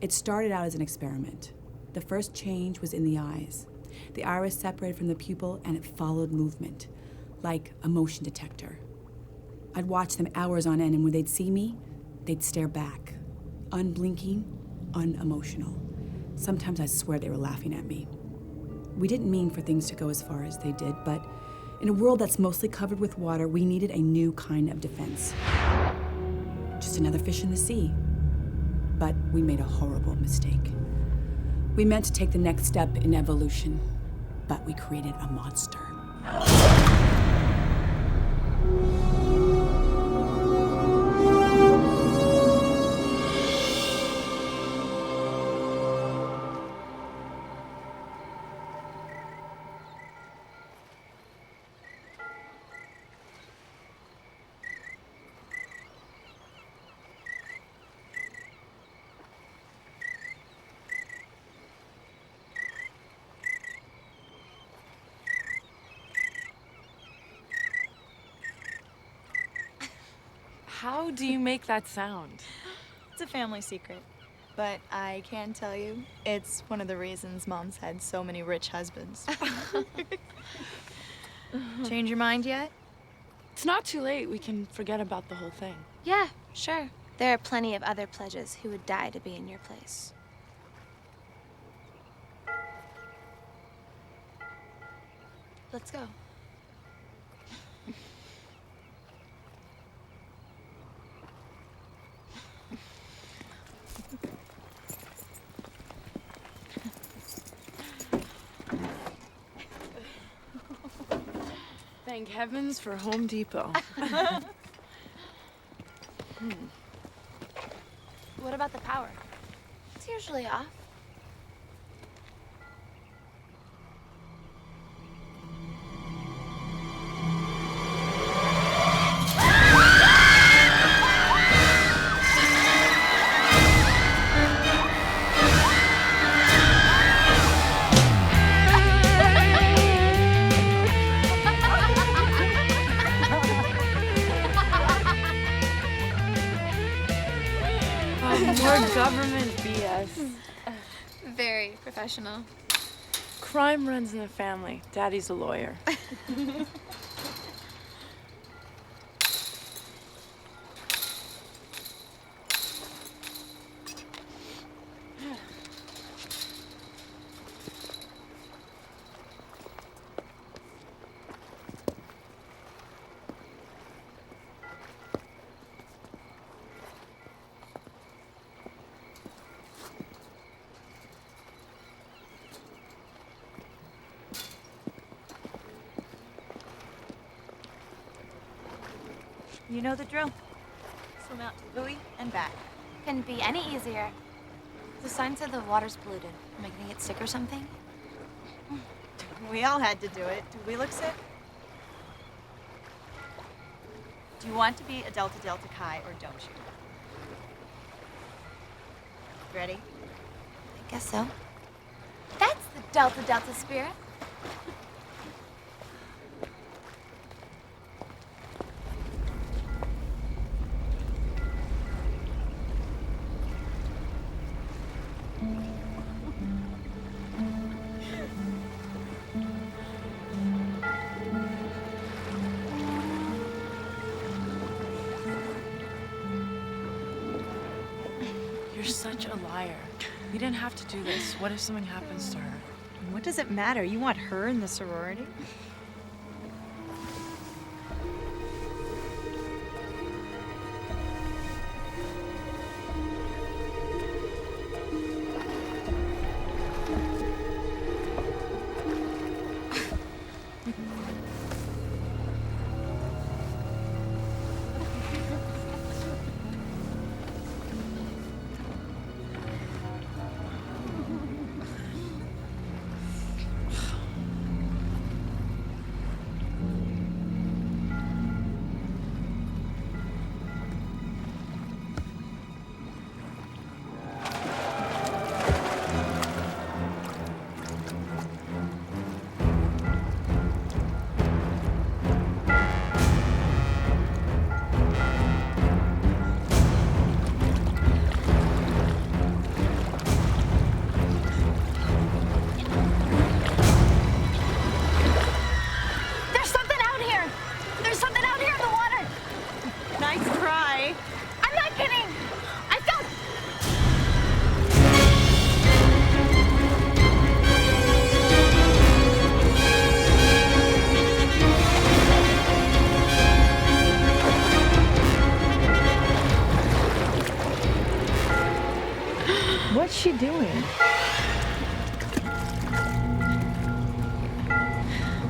It started out as an experiment. The first change was in the eyes. The iris separated from the pupil and it followed movement, like a motion detector. I'd watch them hours on end, and when they'd see me, they'd stare back, unblinking, unemotional. Sometimes I swear they were laughing at me. We didn't mean for things to go as far as they did, but in a world that's mostly covered with water, we needed a new kind of defense. Just another fish in the sea. But we made a horrible mistake. We meant to take the next step in evolution, but we created a monster. How do you make that sound? It's a family secret, but I can tell you, it's one of the reasons Mom's had so many rich husbands. Change your mind yet? It's not too late. We can forget about the whole thing. Yeah, sure. There are plenty of other pledges who would die to be in your place. Let's go. Thank heavens for Home Depot. What about the power? It's usually off. More government BS. Very professional. Crime runs in the family. Daddy's a lawyer. You know the drill. Swim out to the buoy and back. Couldn't be any easier. The sign said the water's polluted. Am I gonna get sick or something? We all had to do it. Do we look sick? Do you want to be a Delta Delta Chi or don't you? Ready? I guess so. That's the Delta Delta spirit. You're such a liar. We didn't have to do this. What if something happens to her? What does it matter? You want her in the sorority?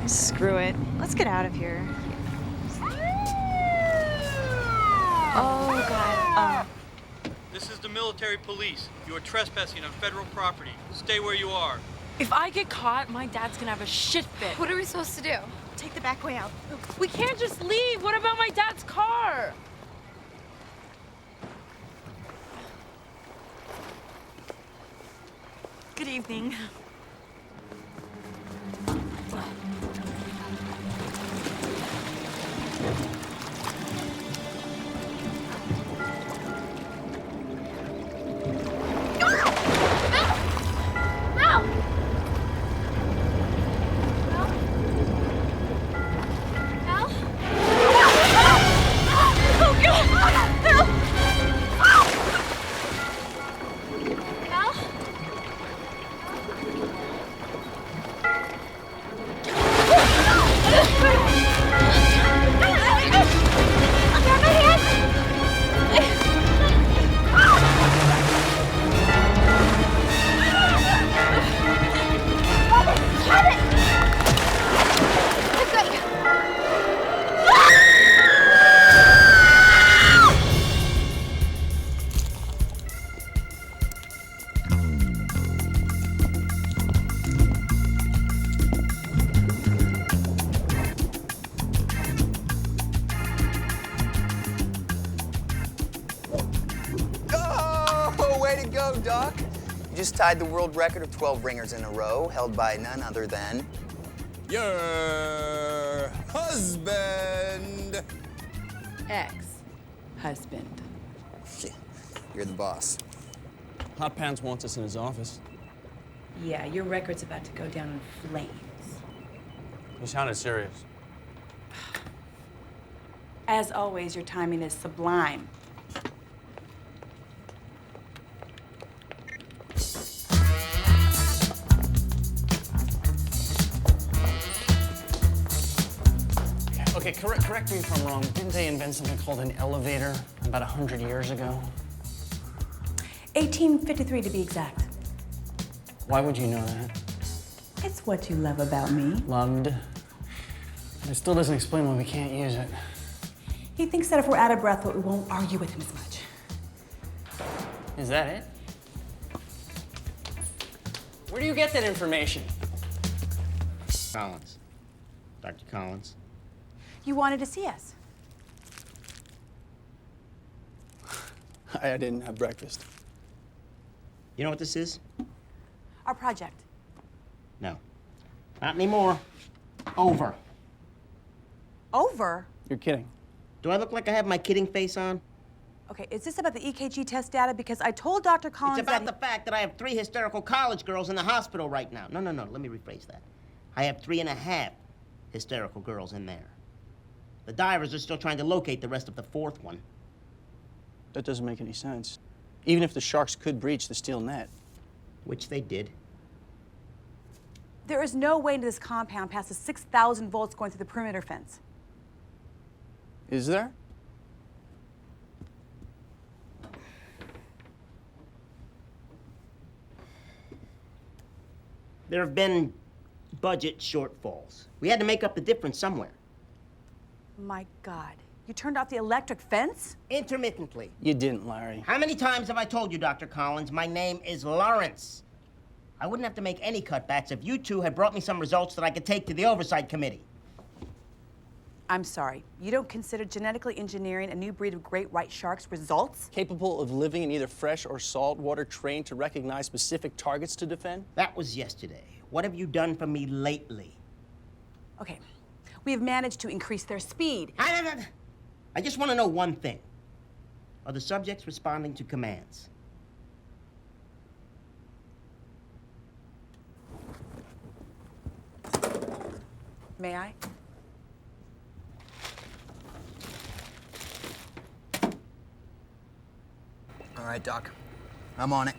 Screw it. Let's get out of here. Oh, God. This is the military police. You are trespassing on federal property. Stay where you are. If I get caught, my dad's gonna have a shit fit. What are we supposed to do? Take the back way out. We can't just leave. What about my dad's car? Good evening. Way to go, Doc. You just tied the world record of 12 ringers in a row, held by none other than your husband. Ex-husband. You're the boss. Hot Pants wants us in his office. Yeah, your record's about to go down in flames. He sounded serious. As always, your timing is sublime. Okay, correct me if I'm wrong. Didn't they invent something called an elevator about 100 years ago? 1853 to be exact. Why would you know that? It's what you love about me. Loved. But it still doesn't explain why we can't use it. He thinks that if we're out of breath, we won't argue with him as much. Is that it? Where do you get that information? Collins. Dr. Collins. You wanted to see us. I didn't have breakfast. You know what this is? Our project. No. Not anymore. Over. Over? You're kidding. Do I look like I have my kidding face on? Okay, is this about the EKG test data? Because I told Dr. Collins It's about the fact that I have 3 hysterical college girls in the hospital right now. No, let me rephrase that. I have 3.5 hysterical girls in there. The divers are still trying to locate the rest of the 4th one. That doesn't make any sense. Even if the sharks could breach the steel net. Which they did. There is no way into this compound past the 6,000 volts going through the perimeter fence. Is there? There have been budget shortfalls. We had to make up the difference somewhere. My God, you turned off the electric fence? Intermittently. You didn't, Larry. How many times have I told you, Dr. Collins, my name is Lawrence? I wouldn't have to make any cutbacks if you two had brought me some results that I could take to the Oversight Committee. I'm sorry, you don't consider genetically engineering a new breed of great white sharks results? Capable of living in either fresh or salt water, trained to recognize specific targets to defend? That was yesterday. What have you done for me lately? Okay, we have managed to increase their speed. I just want to know one thing. Are the subjects responding to commands? May I? All right, Doc. I'm on it.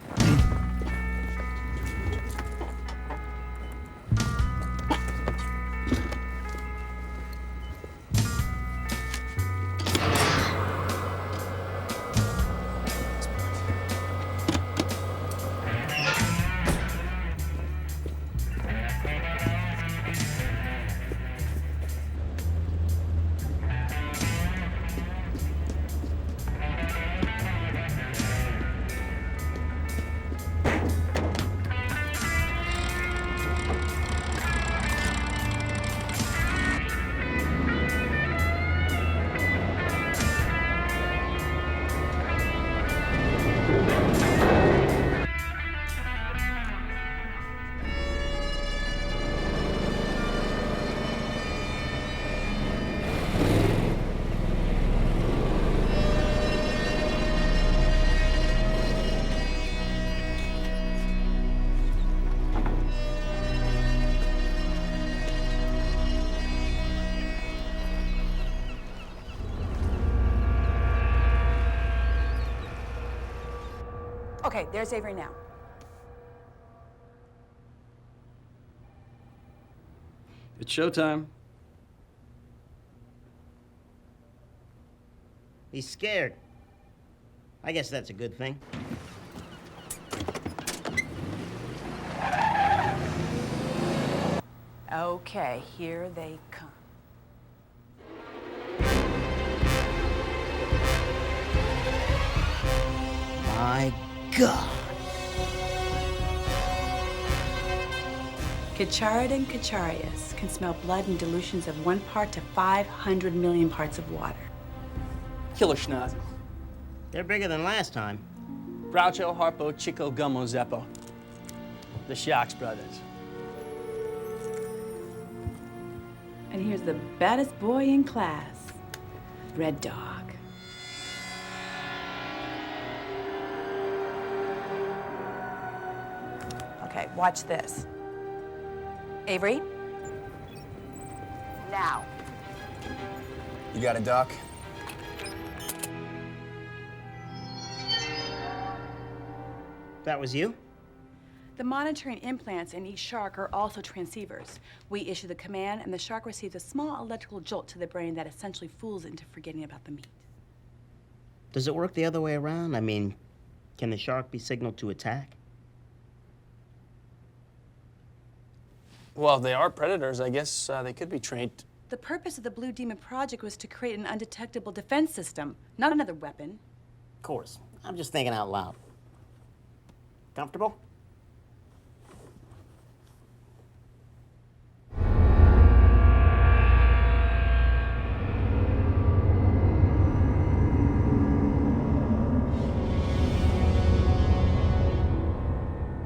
Okay, there's Avery now. It's showtime. He's scared. I guess that's a good thing. Okay, here they come. My God. Carcharodon carcharias can smell blood in dilutions of 1 part to 500 million parts of water. Killer schnozzes. They're bigger than last time. Groucho, Harpo, Chico, Gummo, Zeppo. The Shocks brothers. And here's the baddest boy in class, Red Dog. Okay, watch this. Avery? Now. You got it, Doc? That was you? The monitoring implants in each shark are also transceivers. We issue the command, and the shark receives a small electrical jolt to the brain that essentially fools it into forgetting about the meat. Does it work the other way around? I mean, can the shark be signaled to attack? Well, if they are predators, I guess they could be trained. The purpose of the Blue Demon Project was to create an undetectable defense system, not another weapon. Of course. I'm just thinking out loud. Comfortable?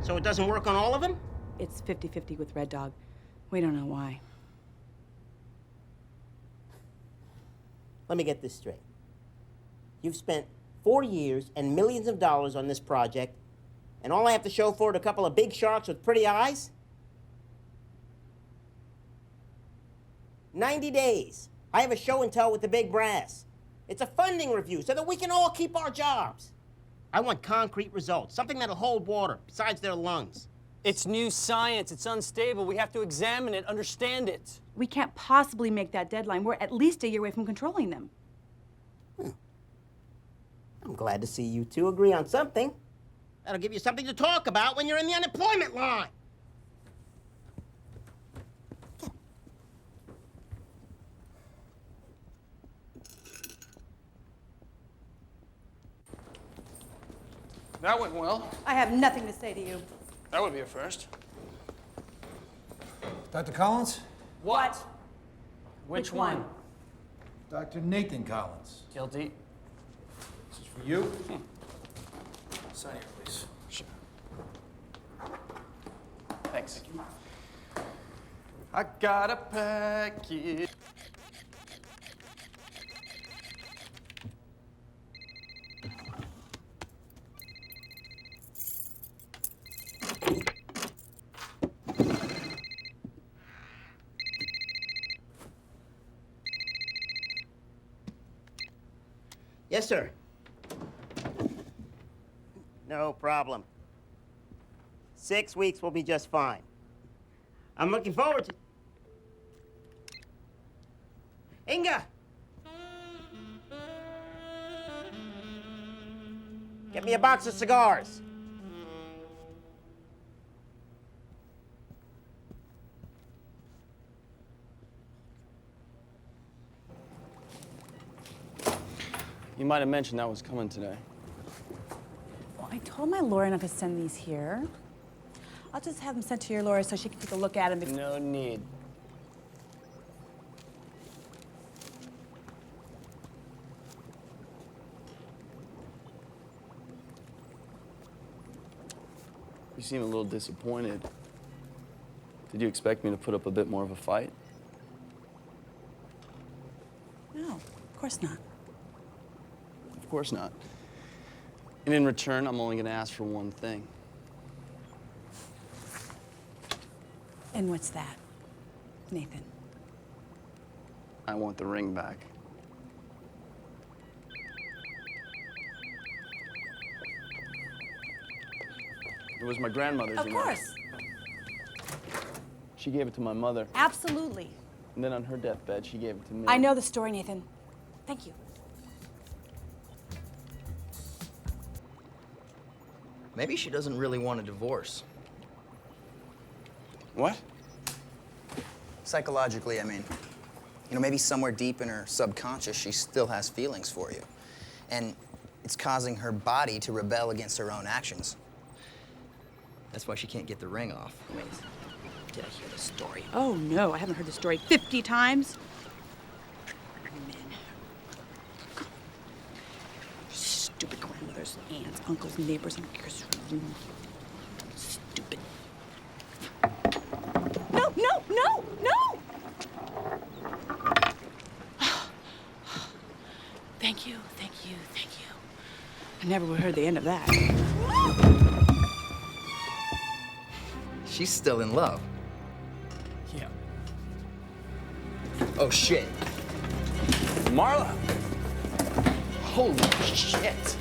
So it doesn't work on all of them? It's 50-50 with Red Dog. We don't know why. Let me get this straight. You've spent 4 years and millions of dollars on this project, and all I have to show for it a couple of big sharks with pretty eyes? 90 days. I have a show and tell with the big brass. It's a funding review so that we can all keep our jobs. I want concrete results, something that'll hold water besides their lungs. It's new science. It's unstable. We have to examine it, understand it. We can't possibly make that deadline. We're at least a year away from controlling them. I'm glad to see you two agree on something. That'll give you something to talk about when you're in the unemployment line. That went well. I have nothing to say to you. That would be a first. Dr. Collins? What? Which one? Dr. Nathan Collins. Guilty. This is for you. Sign here, please. Sure. Thanks. I got a package. Yes, sir. No problem. 6 weeks will be just fine. I'm looking forward to... Inga! Get me a box of cigars. You might have mentioned that was coming today. Well, I told my lawyer not to send these here. I'll just have them sent to your lawyer so she can take a look at them. No need. You seem a little disappointed. Did you expect me to put up a bit more of a fight? No, of course not. Of course not. And in return, I'm only going to ask for one thing. And what's that, Nathan? I want the ring back. It was my grandmother's, Of you know. course. She gave it to my mother. Absolutely. And then on her deathbed, she gave it to me. I know the story, Nathan. Thank you. Maybe she doesn't really want a divorce. What? Psychologically, I mean. You know, maybe somewhere deep in her subconscious, she still has feelings for you. And it's causing her body to rebel against her own actions. That's why she can't get the ring off. Wait, did I hear the story? Oh no, I haven't heard the story 50 times. Men. Stupid grandmothers, aunts, uncles, neighbors, and stupid. No, no, no, no! Thank you, thank you, thank you. I never would have heard the end of that. She's still in love. Yeah. Oh, shit. Marla! Holy shit.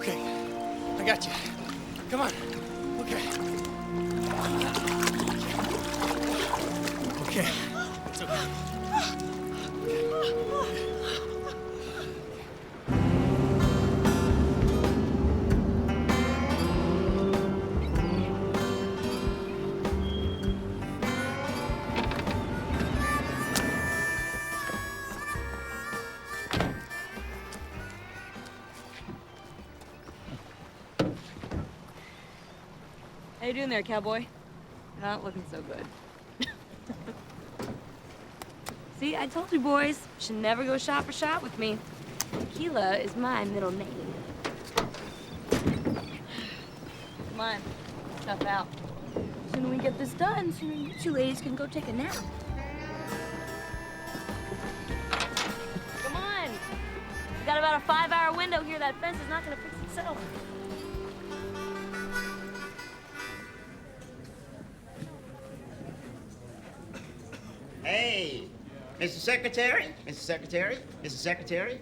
Okay, I got you. Come on. Okay. Okay. It's okay. How you doing there, cowboy? Not looking so good. See, I told you boys, you should never go shot for shot with me. Tequila is my middle name. Come on, stuff out. Sooner we get this done, sooner you two ladies can go take a nap. Come on. We got about a 5-hour window here. That fence is not gonna fix itself. Hey, Mr. Secretary, Mr. Secretary, Mr. Secretary,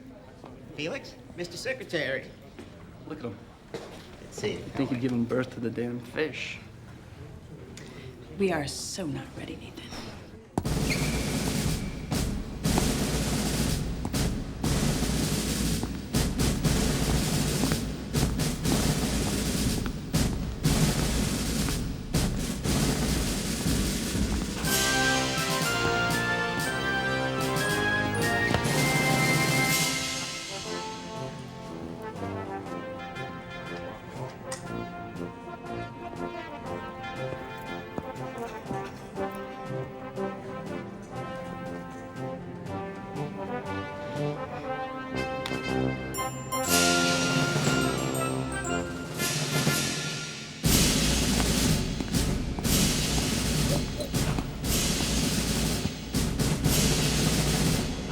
Felix, Mr. Secretary. Look at him. Let's see. I think he'd given birth to the damn fish. We are so not ready, Nathan.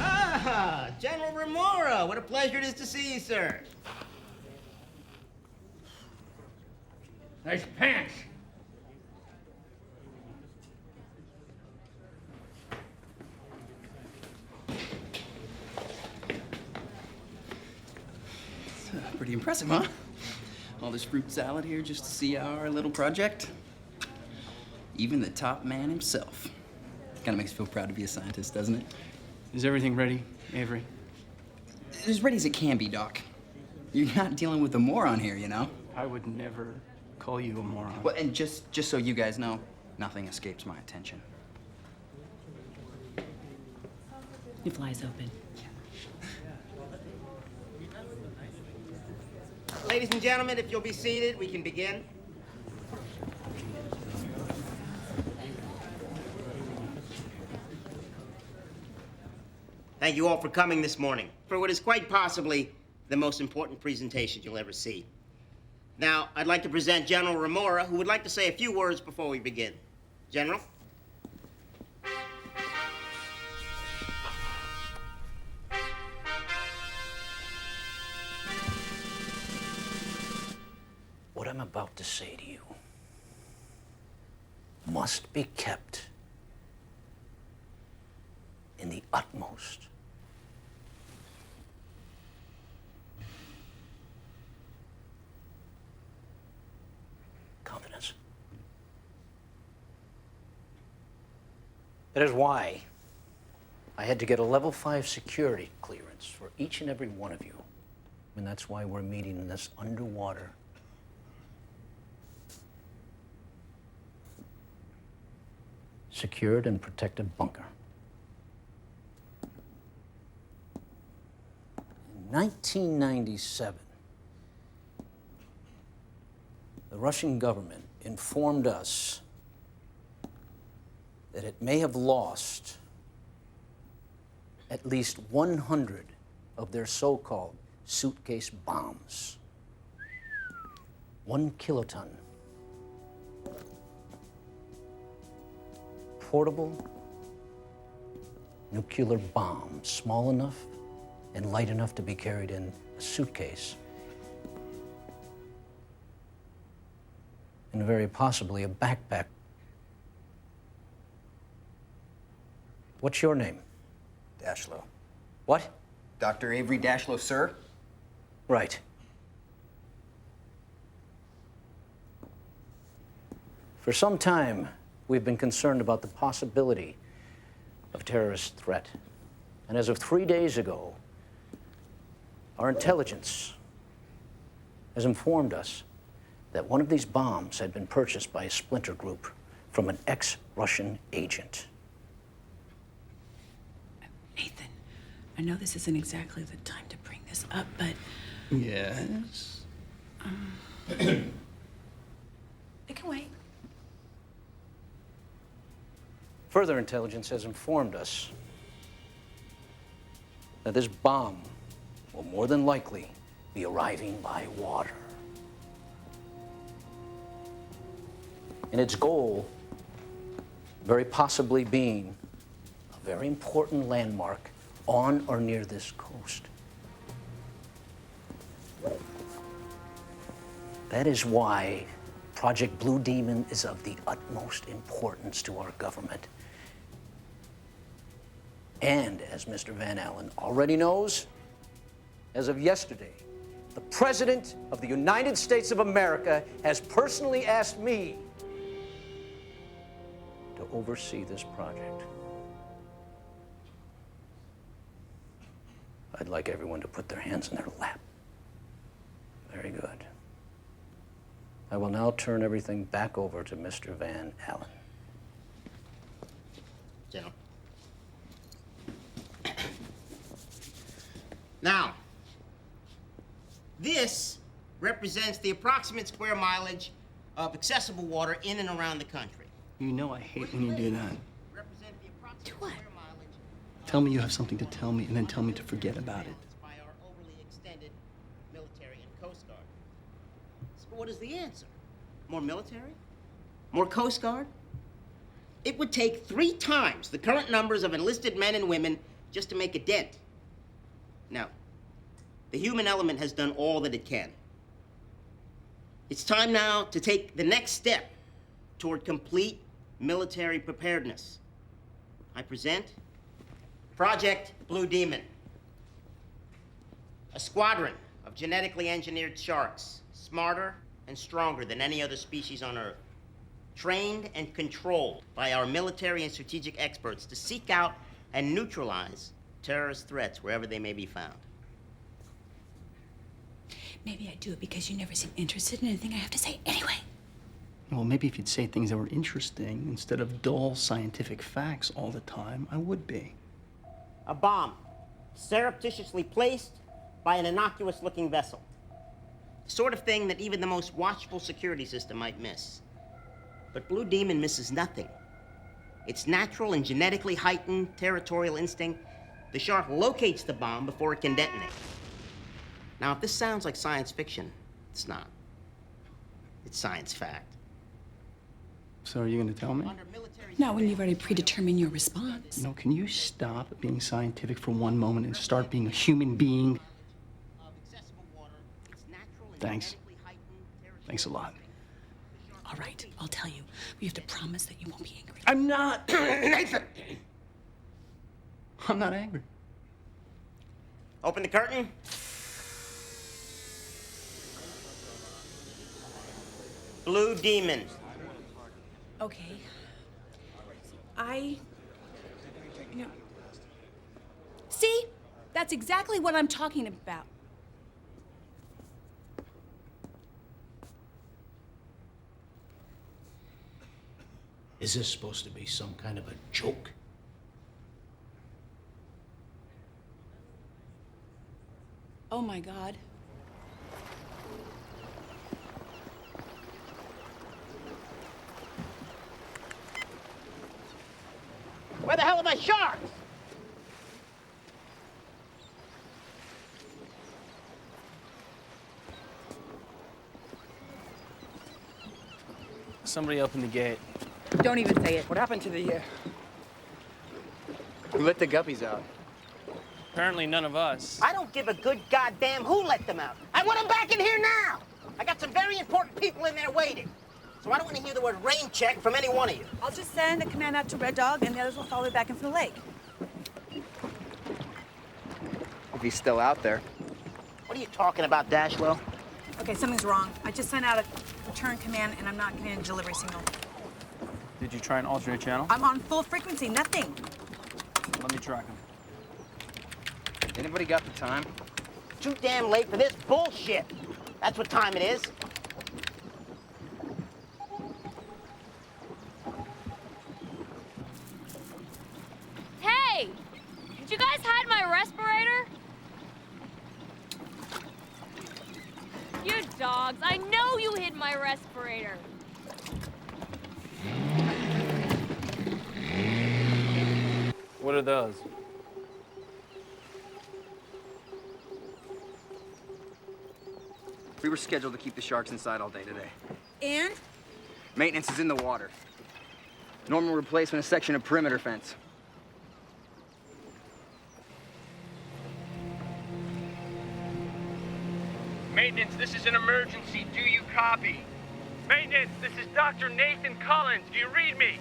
Ah, General Remora, what a pleasure it is to see you, sir. Nice pants. Pretty impressive, huh? All this fruit salad here just to see our little project. Even the top man himself. Kind of makes you feel proud to be a scientist, doesn't it? Is everything ready, Avery? As ready as it can be, Doc. You're not dealing with a moron here, you know? I would never call you a moron. Well, and just so you guys know, nothing escapes my attention. Your fly's open. Ladies and gentlemen, if you'll be seated, we can begin. Thank you all for coming this morning for what is quite possibly the most important presentation you'll ever see. Now, I'd like to present General Remora, who would like to say a few words before we begin. General? What I'm about to say to you must be kept in the utmost confidence. That is why I had to get a level 5 security clearance for each and every one of you. And that's why we're meeting in this underwater secured and protected bunker. In 1997, the Russian government informed us that it may have lost at least 100 of their so-called suitcase bombs. 1 kiloton. Portable nuclear bomb, small enough and light enough to be carried in a suitcase. And very possibly a backpack. What's your name? Dashlow. What? Dr. Avery Dashlow, sir? Right. For some time, we've been concerned about the possibility of terrorist threat. And as of 3 days ago, our intelligence has informed us that one of these bombs had been purchased by a splinter group from an ex-Russian agent. Nathan, I know this isn't exactly the time to bring this up, but... Yes? It can wait. Further intelligence has informed us that this bomb will more than likely be arriving by water. And its goal very possibly being a very important landmark on or near this coast. That is why Project Blue Demon is of the utmost importance to our government. And as Mr. Van Allen already knows, as of yesterday, the President of the United States of America has personally asked me to oversee this project. I'd like everyone to put their hands in their lap. Very good. I will now turn everything back over to Mr. Van Allen. General. Now, this represents the approximate square mileage of accessible water in and around the country. You know I hate when you do that. Represent the approximate Do what? square mileage Tell me you have something to tell me and then tell me to forget about it. by our overly extended military and Coast Guard. So what is the answer? More military? More Coast Guard? It would take 3 times the current numbers of enlisted men and women just to make a dent. Now, the human element has done all that it can. It's time now to take the next step toward complete military preparedness. I present Project Blue Demon, a squadron of genetically engineered sharks, smarter and stronger than any other species on Earth, trained and controlled by our military and strategic experts to seek out and neutralize terrorist threats wherever they may be found. Maybe I do it because you never seem interested in anything I have to say anyway. Well, maybe if you'd say things that were interesting instead of dull scientific facts all the time, I would be. A bomb, surreptitiously placed by an innocuous-looking vessel. The sort of thing that even the most watchful security system might miss. But Blue Demon misses nothing. Its natural and genetically heightened territorial instinct, the shark locates the bomb before it can detonate. Now, if this sounds like science fiction, it's not. It's science fact. So are you going to tell me? Not when you've already predetermined your response. You know, can you stop being scientific for one moment and start being a human being? Thanks. Thanks a lot. All right, I'll tell you. But you have to promise that you won't be angry. I'm not. Nathan! I'm not angry. Open the curtain. Blue Demon. Okay. You know... See? That's exactly what I'm talking about. Is this supposed to be some kind of a joke? Oh my God. Where the hell are my sharks? Somebody opened the gate. Don't even say it. What happened to the, Who let the guppies out? Apparently none of us. I don't give a good goddamn who let them out. I want them back in here now. I got some very important people in there waiting. So I don't want to hear the word rain check from any one of you. I'll just send a command out to Red Dog, and the others will follow me back into the lake. If he's still out there. What are you talking about, Dashwell? Okay, something's wrong. I just sent out a return command, and I'm not getting a delivery signal. Did you try an alternate channel? I'm on full frequency, nothing. Let me track him. Anybody got the time? Too damn late for this bullshit. That's what time it is. Hey! Did you guys hide my respirator? You dogs, I know you hid my respirator. What are those? We were scheduled to keep the sharks inside all day today. And? Maintenance is in the water. Normal replacement, a section of perimeter fence. Maintenance, this is an emergency. Do you copy? Maintenance, this is Dr. Nathan Collins. Do you read me?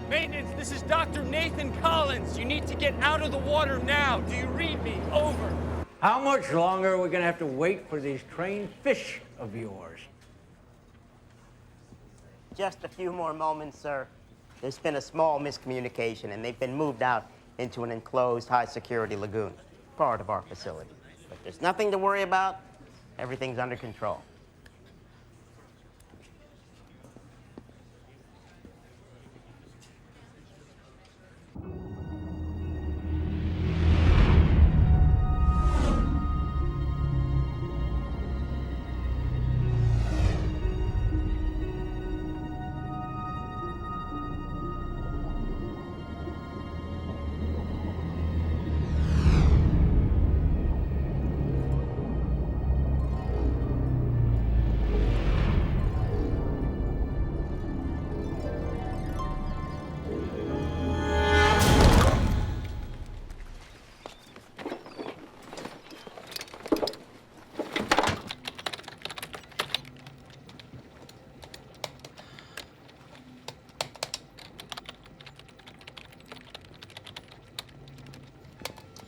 Maintenance, this is Dr. Nathan Collins. You need to get out of the water now. Do you read me? Over. How much longer are we going to have to wait for these trained fish of yours? Just a few more moments, sir. There's been a small miscommunication, and they've been moved out into an enclosed high-security lagoon, part of our facility. But there's nothing to worry about. Everything's under control.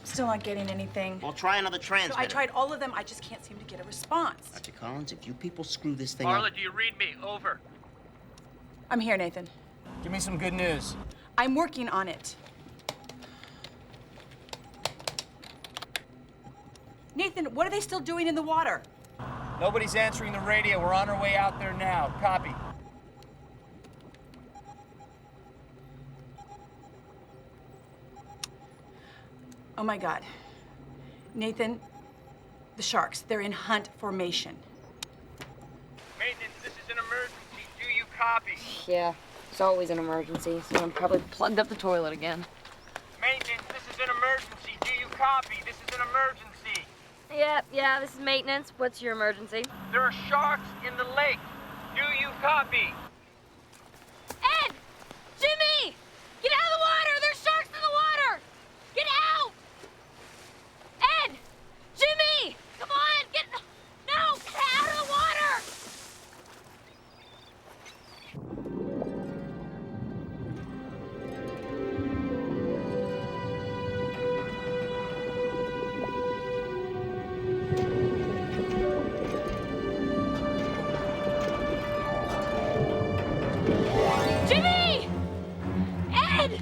Still not getting anything. Well, try another transmitter. I tried all of them. I just can't seem to get a response. Dr. Collins, if you people screw this thing Marla, up... do you read me? Over. I'm here, Nathan. Give me some good news. I'm working on it. Nathan, what are they still doing in the water? Nobody's answering the radio. We're on our way out there now. Copy. Oh my God. Nathan, the sharks, they're in hunt formation. Maintenance, this is an emergency. Do you copy? Yeah, it's always an emergency. Someone probably plugged up the toilet again. Maintenance, this is an emergency. Do you copy? This is an emergency. Yeah, this is maintenance. What's your emergency? There are sharks in the lake. Do you copy? Ed! Jimmy! Get out of the water! There's sharks in the water! Get out! Ed! Jimmy! Come on! Get out of the water! Jimmy! Ed!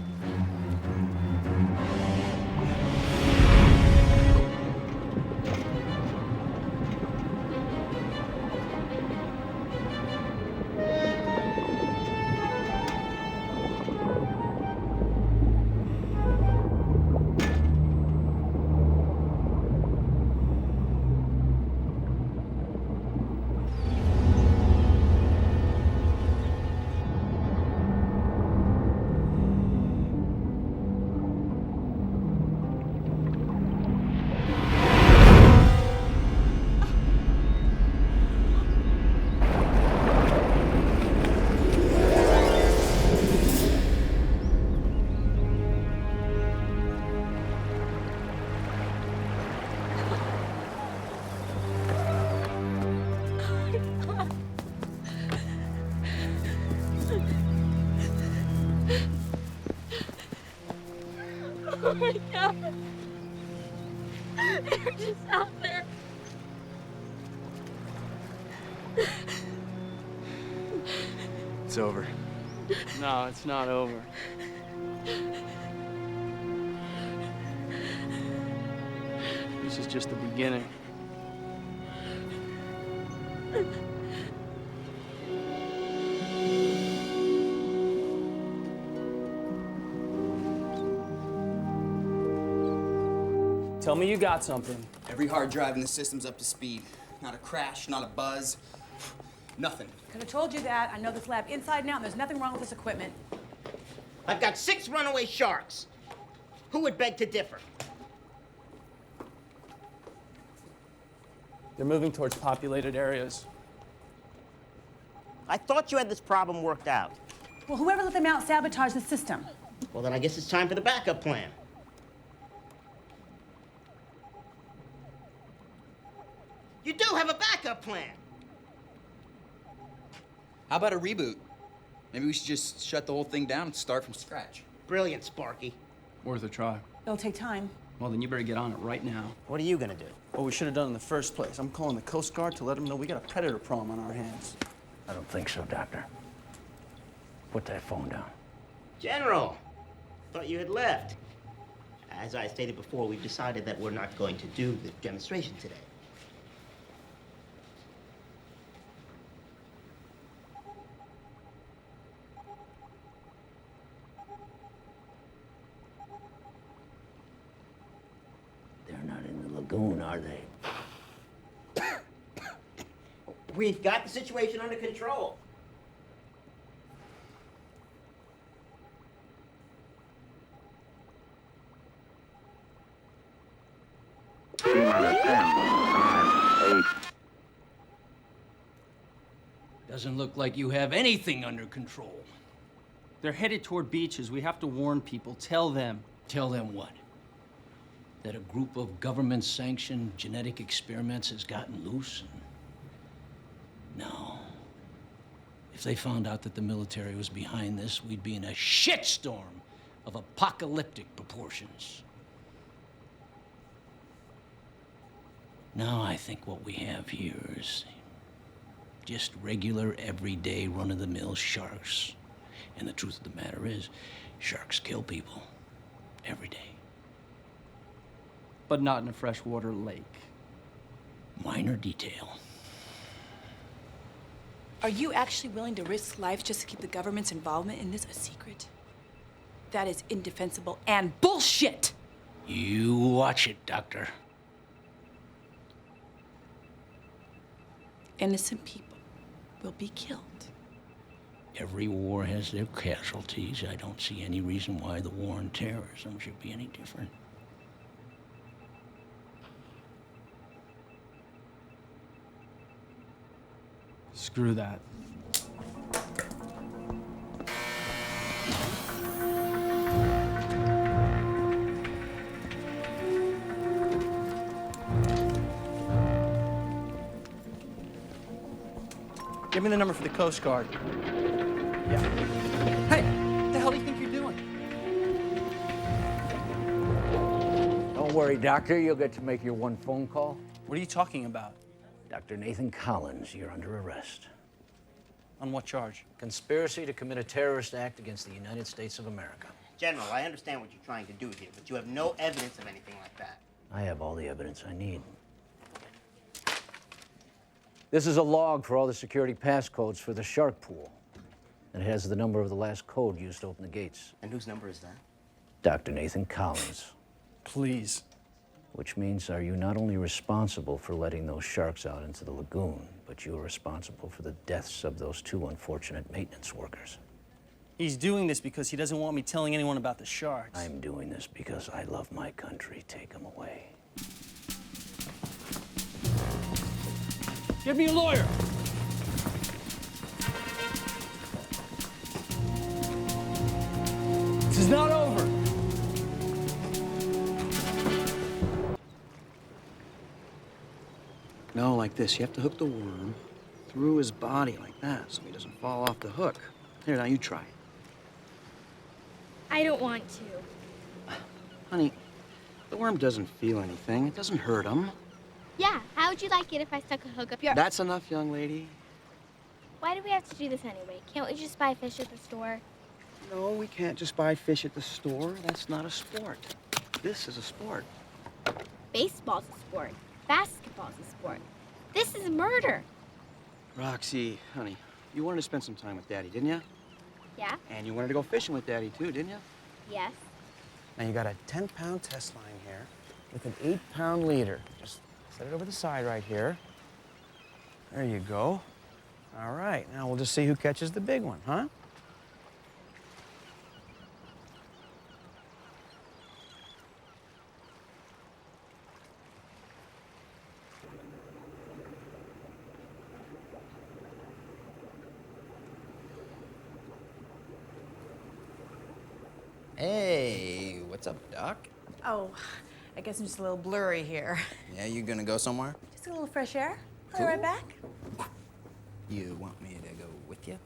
Oh my God. They're just out there. It's over. No, it's not over. This is just the beginning. Tell me you got something. Every hard drive in the system's up to speed. Not a crash, not a buzz, nothing. Could have told you that. I know this lab inside and out, and there's nothing wrong with this equipment. I've got 6 runaway sharks. Who would beg to differ? They're moving towards populated areas. I thought you had this problem worked out. Well, whoever let them out sabotaged the system. Well, then I guess it's time for the backup plan. You do have a backup plan. How about a reboot? Maybe we should just shut the whole thing down and start from scratch. Brilliant, Sparky. Worth a try. It'll take time. Well, then you better get on it right now. What are you gonna do? What we should have done in the first place. I'm calling the Coast Guard to let them know we got a predator problem on our hands. I don't think so, Doctor. Put that phone down. General, thought you had left. As I stated before, we've decided that we're not going to do the demonstration today. They're not in the lagoon, are they? We've got the situation under control. Doesn't look like you have anything under control. They're headed toward beaches. We have to warn people. Tell them. Tell them what? That a group of government-sanctioned genetic experiments has gotten loose? No. If they found out that the military was behind this, we'd be in a shitstorm of apocalyptic proportions. Now I think what we have here is just regular, everyday, run-of-the-mill sharks. And the truth of the matter is, sharks kill people every day. But not in a freshwater lake. Minor detail. Are you actually willing to risk lives just to keep the government's involvement in this a secret? That is indefensible and bullshit! You watch it, Doctor. Innocent people will be killed. Every war has their casualties. I don't see any reason why the war on terrorism should be any different. Screw that. Give me the number for the Coast Guard. Yeah. Hey, what the hell do you think you're doing? Don't worry, Doctor. You'll get to make your one phone call. What are you talking about? Dr. Nathan Collins, you're under arrest. On what charge? Conspiracy to commit a terrorist act against the United States of America. General, I understand what you're trying to do here, but you have no evidence of anything like that. I have all the evidence I need. This is a log for all the security passcodes for the shark pool. And it has the number of the last code used to open the gates. And whose number is that? Dr. Nathan Collins. Please. Which means, are you not only responsible for letting those sharks out into the lagoon, but you are responsible for the deaths of those two unfortunate maintenance workers? He's doing this because he doesn't want me telling anyone about the sharks. I'm doing this because I love my country. Take him away. Give me a lawyer. This is not over. No, like this. You have to hook the worm through his body like that so he doesn't fall off the hook. Here, now you try it. I don't want to. Honey, the worm doesn't feel anything. It doesn't hurt him. Yeah, how would you like it if I stuck a hook up your... That's enough, young lady. Why do we have to do this anyway? Can't we just buy fish at the store? No, we can't just buy fish at the store. That's not a sport. This is a sport. Baseball's a sport. Basketball's a sport. This is murder. Roxy, honey, you wanted to spend some time with Daddy, didn't you? Yeah? And you wanted to go fishing with Daddy, too, didn't you? Yes. Now you got a 10-pound test line here with an 8-pound leader. Just set it over the side right here. There you go. All right, now we'll just see who catches the big one, huh? Hey, what's up, Doc? Oh, I guess I'm just a little blurry here. Yeah, you gonna go somewhere? Just a little fresh air. I'll be right back. You want me to go with you?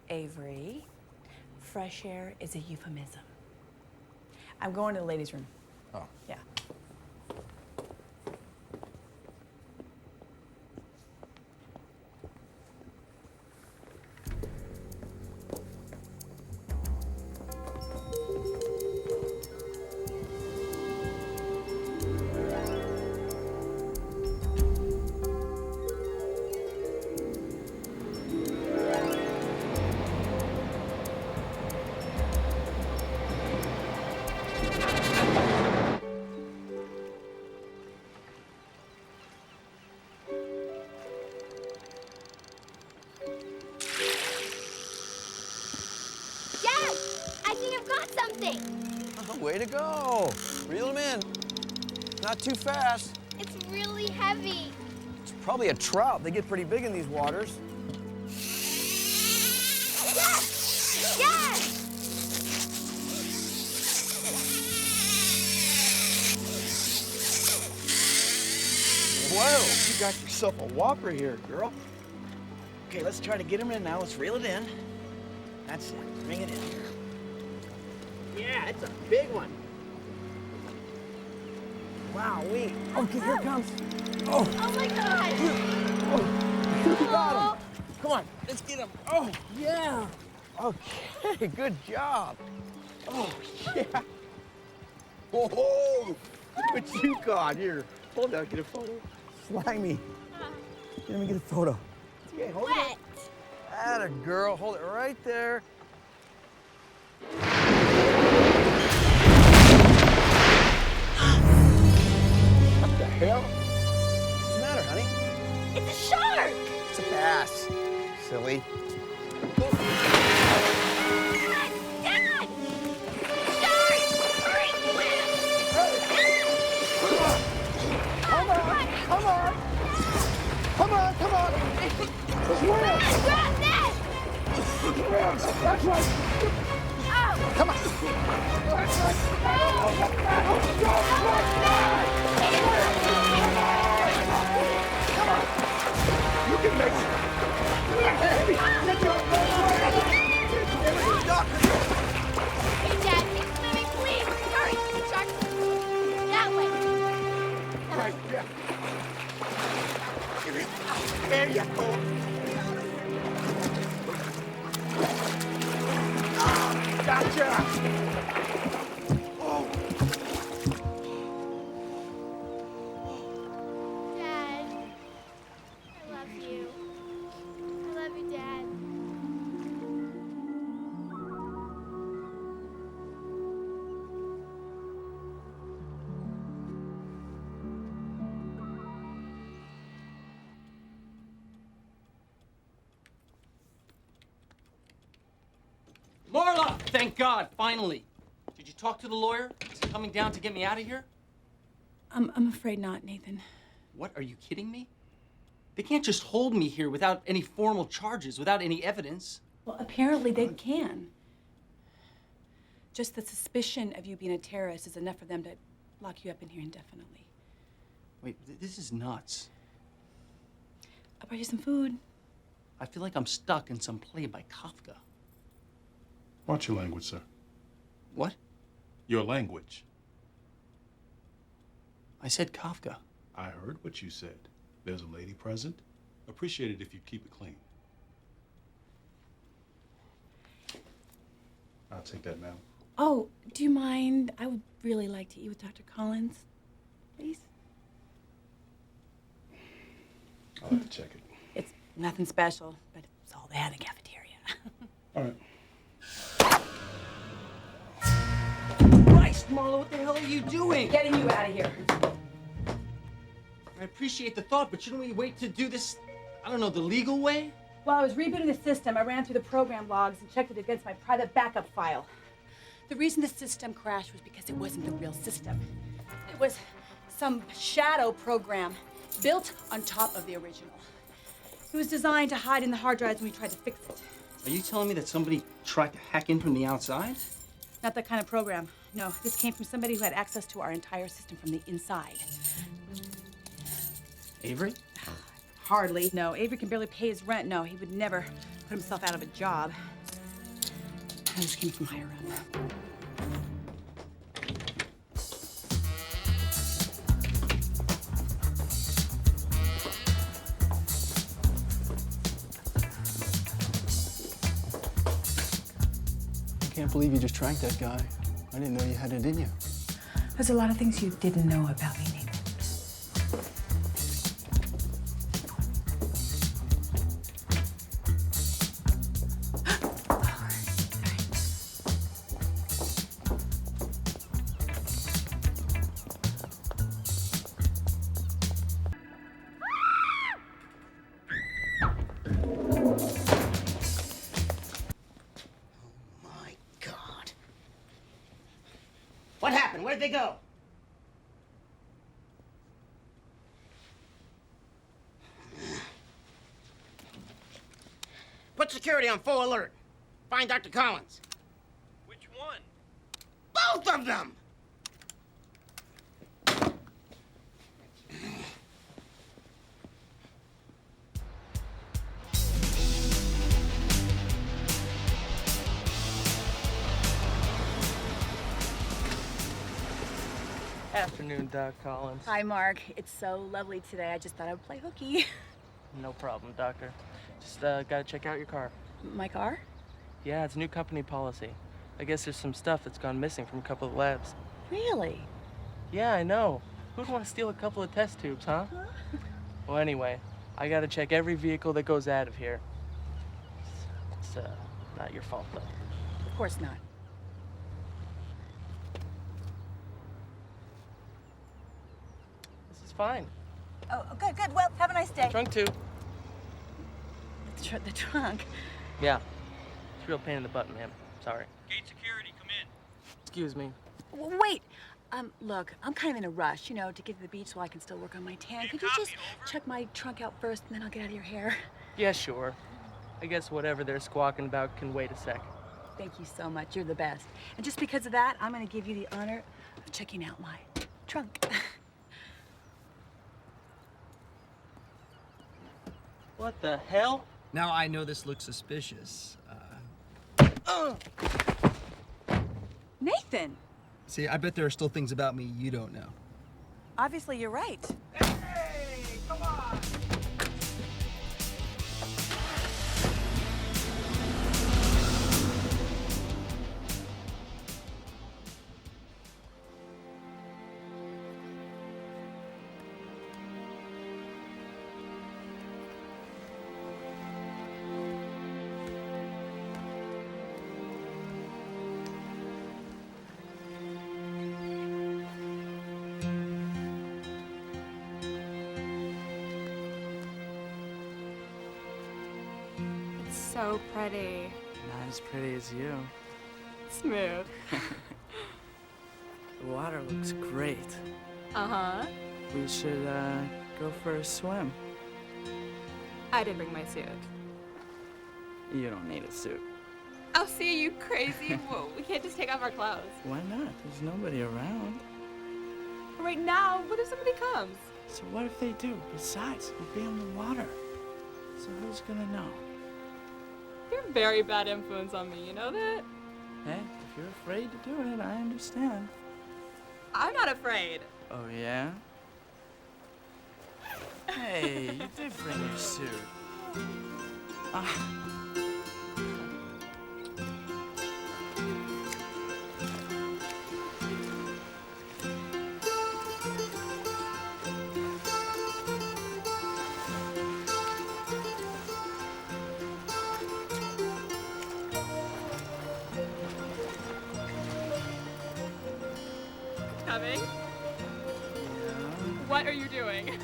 Avery, fresh air is a euphemism. I'm going to the ladies' room. Oh. Yeah. Way to go. Reel him in. Not too fast. It's really heavy. It's probably a trout. They get pretty big in these waters. Yes! Yes! Whoa, you got yourself a whopper here, girl. Okay, let's try to get him in now. Let's reel it in. That's it. Bring it in here. Yeah, it's a big one. Wowee. Okay, here it comes. Oh. Oh my God. Oh, you got him. Come on, let's get him. Oh, yeah. Okay, good job. Oh, yeah. Whoa, look what you got here. Hold on, get a photo. slimy. Let me get a photo. Okay, hold it. Atta girl, hold it right there. What the hell? What's the matter, honey? It's a shark! It's a bass. Silly. Dad! Shark! Hurry, swim! Come on! Come on! Come on! Come on! Swim! Grab this! Swim! That's right! Oh! Come on! That's right! Come on! You can make it! Hey, Hey, Dad, keep swimming, please! Hurry! Shark! That way! Right, yeah. There you go. Gotcha! Oh. Dad, I love you. I love you, Dad. Marla! Thank God, finally. Did you talk to the lawyer? Is he coming down to get me out of here? I'm afraid not, Nathan. What, are you kidding me? They can't just hold me here without any formal charges, without any evidence. Well, apparently they can. Just the suspicion of you being a terrorist is enough for them to lock you up in here indefinitely. Wait, this is nuts. I'll buy you some food. I feel like I'm stuck in some play by Kafka. Watch your language, sir. What? Your language. I said Kafka. I heard what you said. There's a lady present. Appreciate it if you keep it clean. I'll take that, ma'am. Oh, do you mind? I would really like to eat with Dr. Collins, please. I'll have to check it. It's nothing special, but it's all they had in the cafeteria. All right. Christ, Marla, what the hell are you doing? Getting you out of here. I appreciate the thought, but shouldn't we wait to do this, I don't know, the legal way? While I was rebooting the system, I ran through the program logs and checked it against my private backup file. The reason the system crashed was because it wasn't the real system. It was some shadow program built on top of the original. It was designed to hide in the hard drives when we tried to fix it. Are you telling me that somebody tried to hack in from the outside? Not that kind of program. No, this came from somebody who had access to our entire system from the inside. Avery? Hardly. No, Avery can barely pay his rent. No, he would never put himself out of a job. This came from higher up. I can't believe you just tranked that guy. I didn't know you had it in you. There's a lot of things you didn't know about me, Nathan. What happened? Where'd they go? Put security on full alert. Find Dr. Collins. Which one? Both of them! Afternoon, Doc Collins. Hi, Mark. It's so lovely today. I just thought I would play hooky. No problem, Doctor. Just gotta check out your car. My car? Yeah, it's a new company policy. I guess there's some stuff that's gone missing from a couple of labs. Really? Yeah, I know. Who'd want to steal a couple of test tubes, huh? Well, anyway, I gotta check every vehicle that goes out of here. It's not your fault, though. Of course not. This is fine. Oh, good, good. Well, have a nice day. Trunk too. The trunk? Yeah. It's a real pain in the butt, ma'am. Sorry. Gate security, come in. Excuse me. Wait. Look, I'm kind of in a rush, you know, to get to the beach so I can still work on my tan. Could you just check my trunk out first, and then I'll get out of your hair? Yeah, sure. I guess whatever they're squawking about can wait a sec. Thank you so much. You're the best. And just because of that, I'm going to give you the honor of checking out my trunk. What the hell? Now, I know this looks suspicious. Nathan! See, I bet there are still things about me you don't know. Obviously, you're right. Hey, come on! So pretty. Not as pretty as you. Smooth. The water looks great. Uh-huh. We should, go for a swim. I didn't bring my suit. You don't need a suit. I'll see you crazy. Whoa, we can't just take off our clothes. Why not? There's nobody around. Right now, what if somebody comes? So what if they do? Besides, we'll be in the water. So who's gonna know? You're a very bad influence on me, you know that? Hey, if you're afraid to do it, I understand. I'm not afraid. Oh, yeah? Hey, you did bring your suit. Ah. Coming? What are you doing?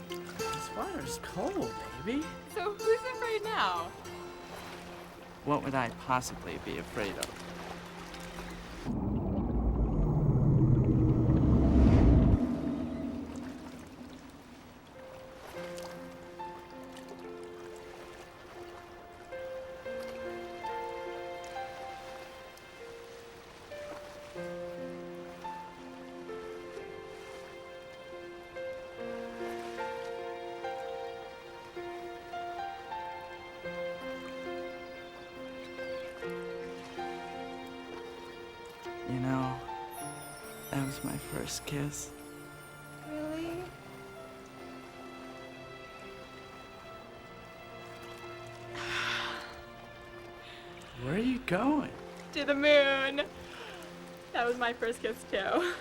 This water's cold, baby. So who's afraid now? What would I possibly be afraid of? You know, that was my first kiss. Really? Where are you going? To the moon. That was my first kiss too.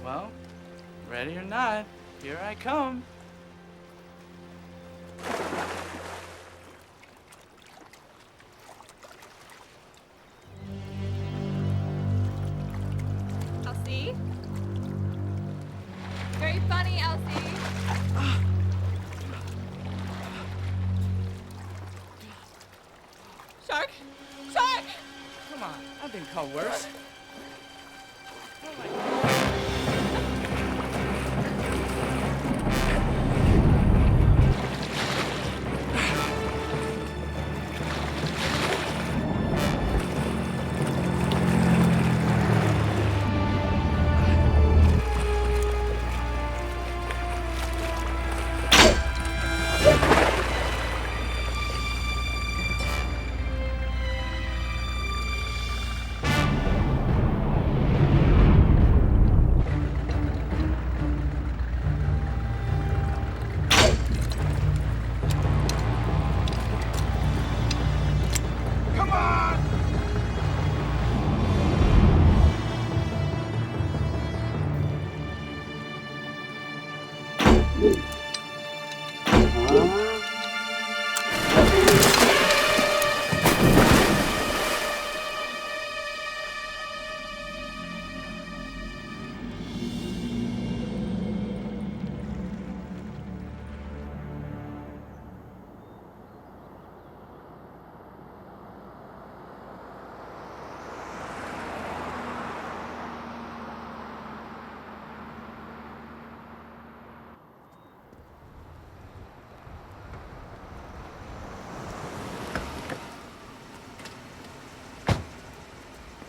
Well, ready or not, here I come. Elsie? Very funny, Elsie. Shark? Shark! Come on, I've been called worse.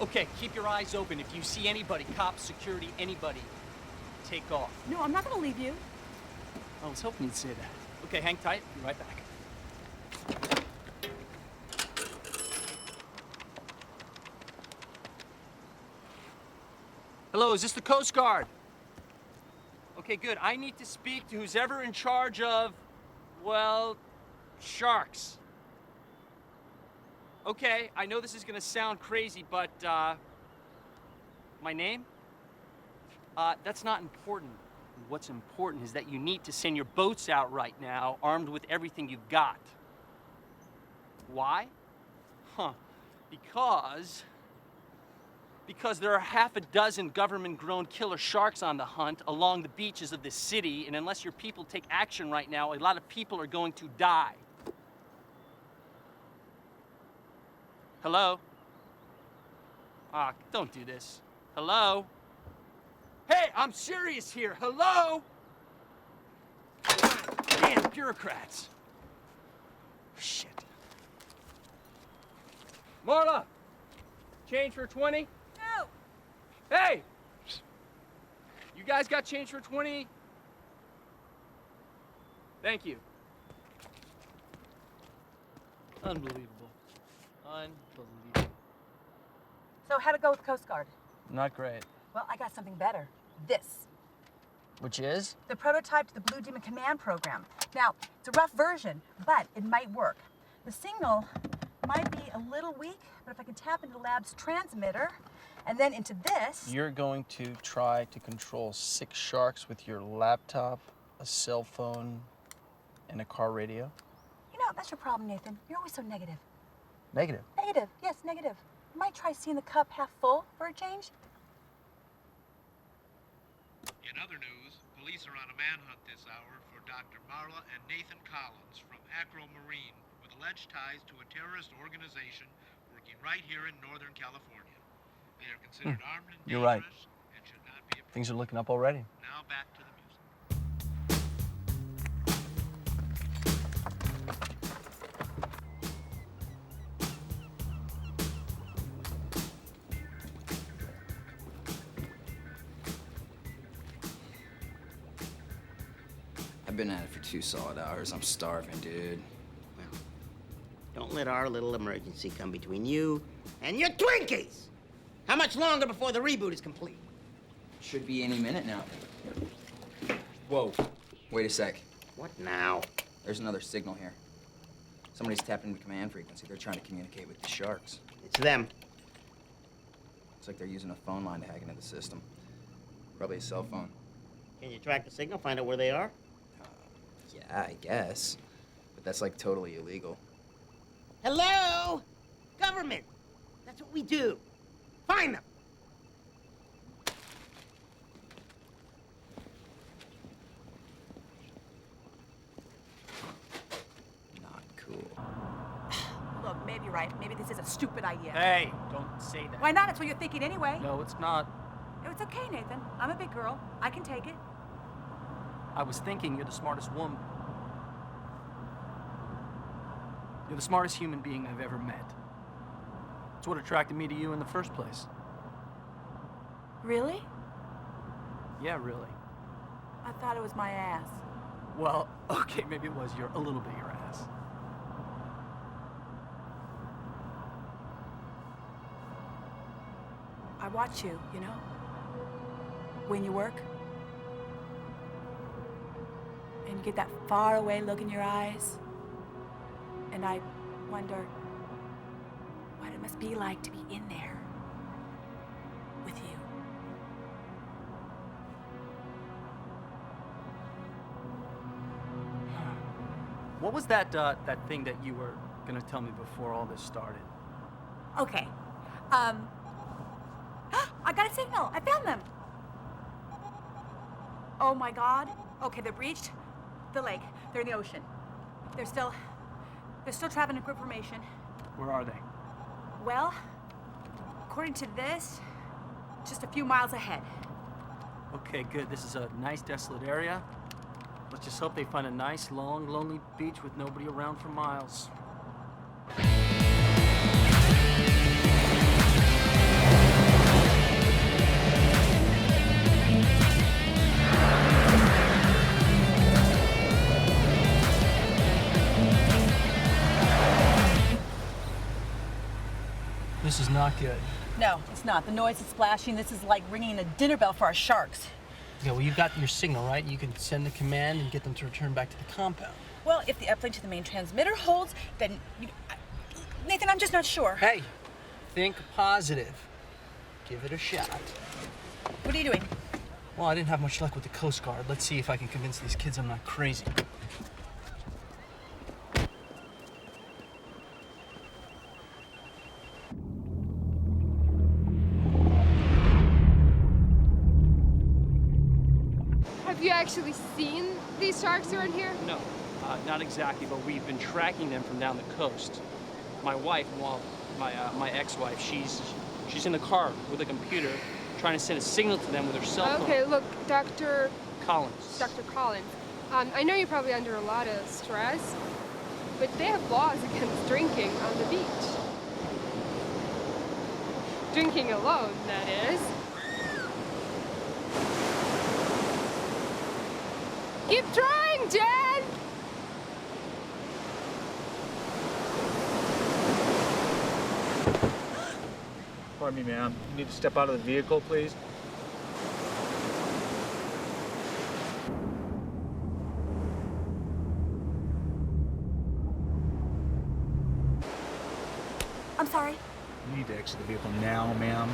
Okay, keep your eyes open. If you see anybody, cops, security, anybody, take off. No, I'm not gonna leave you. I was hoping you'd say that. Okay, hang tight. Be right back. Hello, is this the Coast Guard? Okay, good. I need to speak to who's ever in charge of, well, sharks. Okay, I know this is gonna sound crazy, but, my name? That's not important. What's important is that you need to send your boats out right now, armed with everything you've got. Why? Because there are half a dozen government-grown killer sharks on the hunt along the beaches of this city, and unless your people take action right now, a lot of people are going to die. Hello? Don't do this. Hello? Hey, I'm serious here. Hello? Damn bureaucrats. Shit. Marla, change for 20? No. Hey! You guys got change for 20? Thank you. Unbelievable. Unbelievable. So how'd it go with Coast Guard? Not great. Well, I got something better. This. Which is? The prototype to the Blue Demon Command program. Now, it's a rough version, but it might work. The signal might be a little weak, but if I can tap into the lab's transmitter and then into this... You're going to try to control 6 sharks with your laptop, a cell phone, and a car radio? You know, that's your problem, Nathan. You're always so negative. Negative. Negative, yes, negative. You might try seeing the cup half full for a change. In other news, police are on a manhunt this hour for Dr. Marla and Nathan Collins from Acro Marine with alleged ties to a terrorist organization working right here in Northern California. They are considered armed and You're right. dangerous and should not be approached. Things are looking up already. Now back to the music. I've been at it for 2 solid hours. I'm starving, dude. Don't let our little emergency come between you and your Twinkies! How much longer before the reboot is complete? Should be any minute now. Whoa. Wait a sec. What now? There's another signal here. Somebody's tapping the command frequency. They're trying to communicate with the sharks. It's them. Looks like they're using a phone line to hack into the system. Probably a cell phone. Can you track the signal, find out where they are? Yeah, I guess. But that's like totally illegal. Hello? Government! That's what we do. Find them! Not cool. Look, maybe you're right. Maybe this is a stupid idea. Hey, don't say that. Why not? That's what you're thinking anyway. No, it's not. It's okay, Nathan. I'm a big girl. I can take it. I was thinking you're the smartest woman. You're the smartest human being I've ever met. It's what attracted me to you in the first place. Really? Yeah, really. I thought it was my ass. Well, okay, maybe it was a little bit your ass. I watch you, you know? When you work. And you get that faraway look in your eyes. And I wonder what it must be like to be in there with you. What was that thing that you were gonna tell me before all this started? Okay. I got a signal. I found them. Oh my God. Okay, they're breached the lake. They're in the ocean. They're still traveling in group formation. Where are they? Well, according to this, just a few miles ahead. Okay, good. This is a nice, desolate area. Let's just hope they find a nice, long, lonely beach with nobody around for miles. This is not good. No, it's not. The noise is splashing. This is like ringing a dinner bell for our sharks. Yeah, well, you've got your signal, right? You can send a command and get them to return back to the compound. Well, if the uplink to the main transmitter holds, then... Nathan, I'm just not sure. Hey, think positive. Give it a shot. What are you doing? Well, I didn't have much luck with the Coast Guard. Let's see if I can convince these kids I'm not crazy. Have you actually seen these sharks around here? No, not exactly, but we've been tracking them from down the coast. My wife, well, my ex-wife, she's in the car with a computer trying to send a signal to them with her cell phone. Okay, look, Dr. Collins. Dr. Collins, I know you're probably under a lot of stress, but they have laws against drinking on the beach. Drinking alone, that is. Keep trying, Jen! Pardon me, ma'am. You need to step out of the vehicle, please. I'm sorry. You need to exit the vehicle now, ma'am.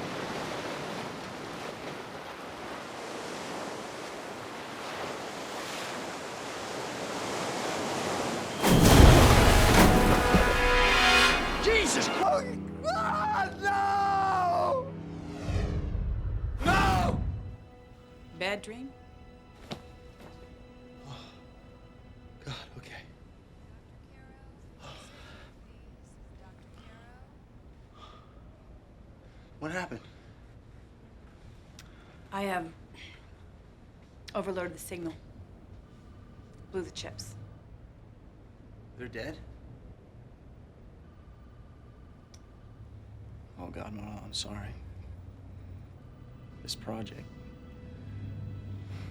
Jesus Christ! No! No! Bad dream? God, okay. What happened? I overloaded the signal. Blew the chips. They're dead? Oh God, Mama, I'm sorry. This project.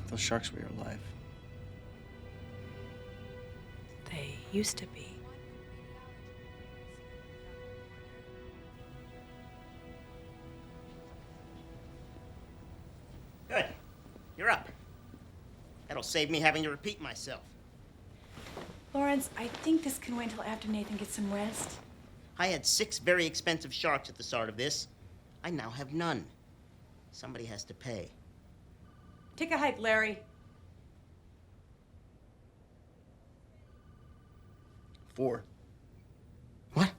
Those sharks were your life. They used to be. Good. You're up. That'll save me having to repeat myself. Lawrence, I think this can wait until after Nathan gets some rest. I had 6 very expensive sharks at the start of this. I now have none. Somebody has to pay. Take a hike, Larry. 4. What?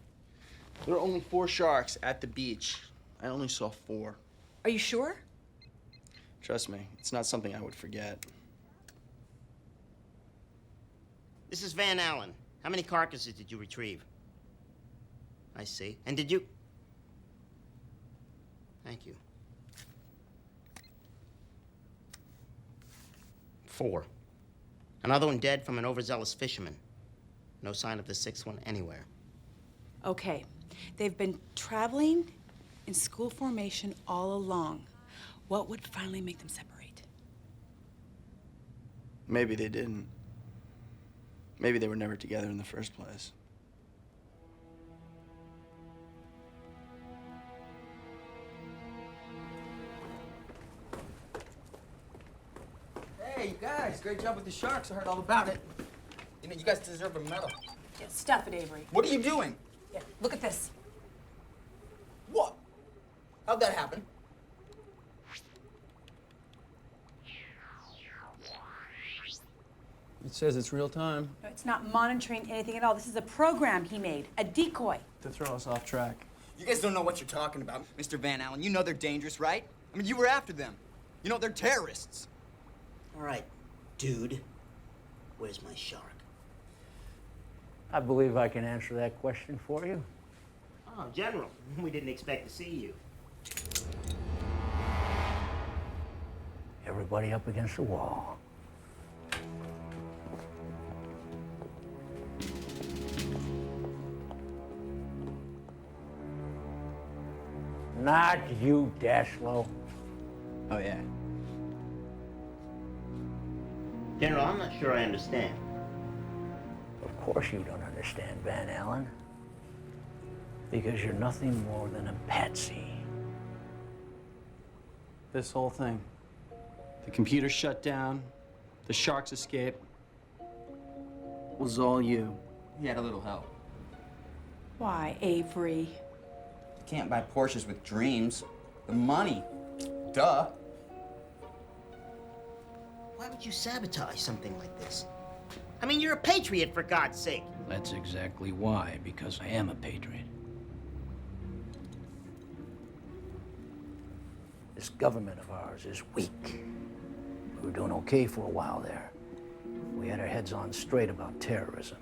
There are only 4 sharks at the beach. I only saw 4. Are you sure? Trust me, it's not something I would forget. This is Van Allen. How many carcasses did you retrieve? I see. And did you... Thank you. 4. Another one dead from an overzealous fisherman. No sign of the 6th one anywhere. Okay. They've been traveling in school formation all along. What would finally make them separate? Maybe they didn't. Maybe they were never together in the first place. Hey, you guys, great job with the sharks. I heard all about it. You know, you guys deserve a medal. Yeah, stuff it, Avery. What are you doing? Yeah, look at this. What? How'd that happen? It says it's real time. No, it's not monitoring anything at all. This is a program he made, a decoy. To throw us off track. You guys don't know what you're talking about, Mr. Van Allen. You know they're dangerous, right? I mean, you were after them. You know, they're terrorists. All right, dude. Where's my shark? I believe I can answer that question for you. Oh, General, we didn't expect to see you. Everybody up against the wall. Not you, Dashlow. Oh, yeah. General, I'm not sure I understand. Of course you don't understand, Van Allen. Because you're nothing more than a patsy. This whole thing. The computer shut down, the sharks escaped. Was all you. He had a little help. Why, Avery? You can't buy Porsches with dreams. The money. Duh. Why would you sabotage something like this? I mean, you're a patriot, for God's sake. That's exactly why, because I am a patriot. This government of ours is weak. We were doing okay for a while there. We had our heads on straight about terrorism.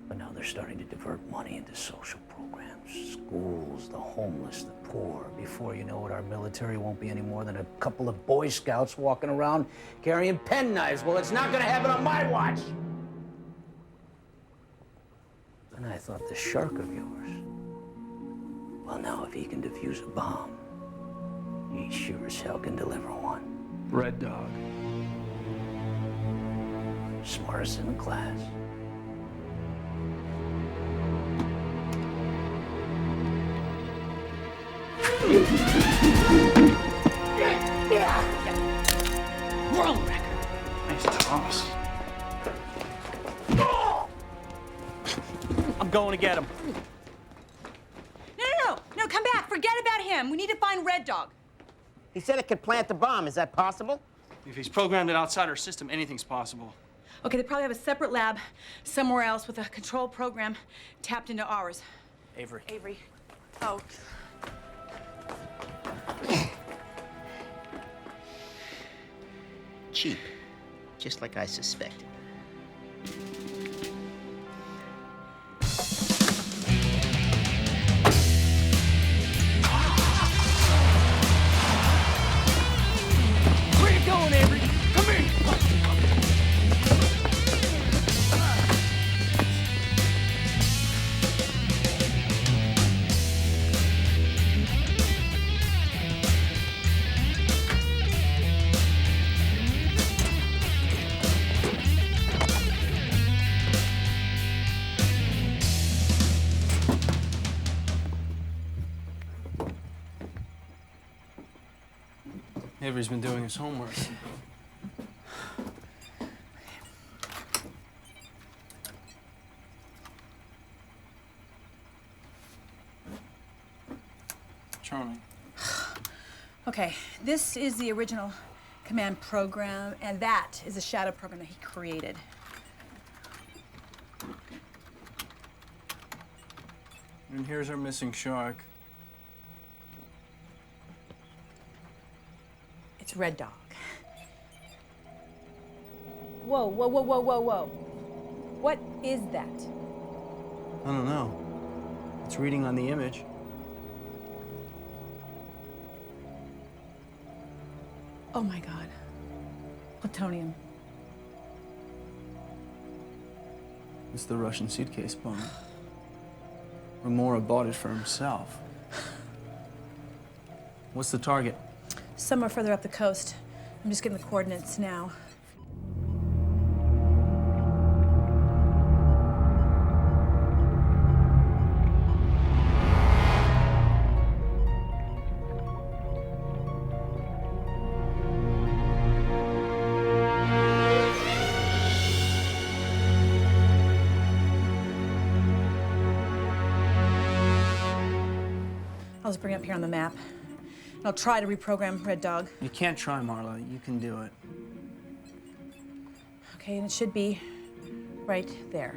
But now they're starting to divert money into social programs, schools, the homeless, the poor. Before you know it, our military won't be any more than a couple of Boy Scouts walking around carrying penknives. Well, it's not gonna happen on my watch. And I thought, the shark of yours, well, now if he can defuse a bomb, he sure as hell can deliver one. Red Dog. Smartest in the class. World record. Nice toss. I'm going to get him. No, come back. Forget about him. We need to find Red Dog. He said it could plant the bomb. Is that possible? If he's programmed it outside our system, anything's possible. Okay, they probably have a separate lab somewhere else with a control program tapped into ours. Avery. Avery. Oh. Cheap. Just like I suspected. Where you going, Avery? Come here. Avery's been doing his homework. Charming. Okay, this is the original command program, and that is a shadow program that he created. And here's our missing shark. It's Red Dog. Whoa, whoa, whoa, whoa, whoa, whoa. What is that? I don't know. It's reading on the image. Oh my God. Plutonium. It's the Russian suitcase bomb. Remora bought it for himself. What's the target? Somewhere further up the coast. I'm just getting the coordinates now. I'll just bring it up here on the map. I'll try to reprogram Red Dog. You can't try, Marla. You can do it. Okay, and it should be right there.